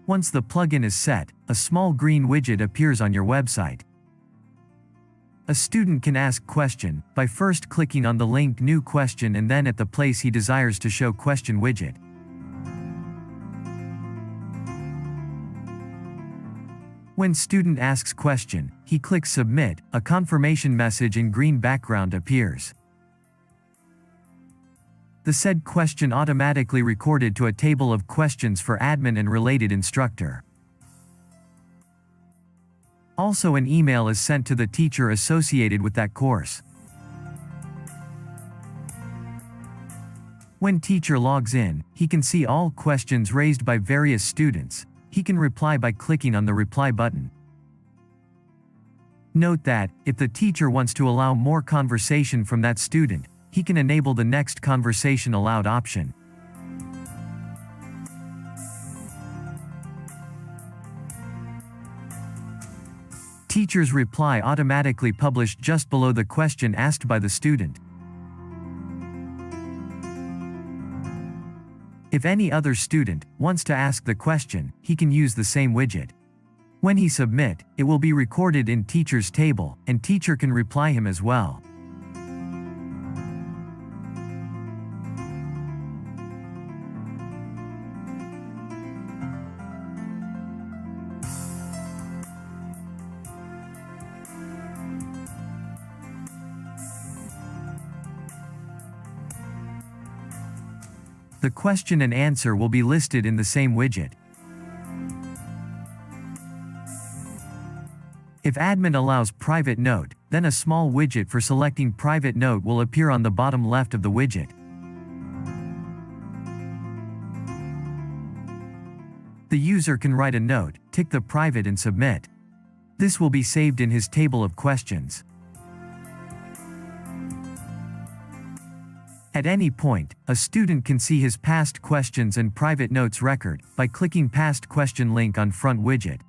Once the plugin is set, a small green widget appears on your website. A student can ask question by first clicking on the link New Question and then at the place he desires to show question widget. When student asks question, he clicks Submit, a confirmation message in green background appears. The said question automatically recorded to a table of questions for admin and related instructor. Also an email is sent to the teacher associated with that course. When teacher logs in, he can see all questions raised by various students. He can reply by clicking on the reply button. Note that, if the teacher wants to allow more conversation from that student, he can enable the next conversation allowed option. Teacher's reply automatically published just below the question asked by the student. If any other student wants to ask the question, he can use the same widget. When he submit, it will be recorded in teacher's table, and teacher can reply him as well. The question and answer will be listed in the same widget. If admin allows private note, then a small widget for selecting private note will appear on the bottom left of the widget. The user can write a note, tick the private and submit. This will be saved in his table of questions. At any point, a student can see his past questions and private notes record by clicking Past Question link on front widget.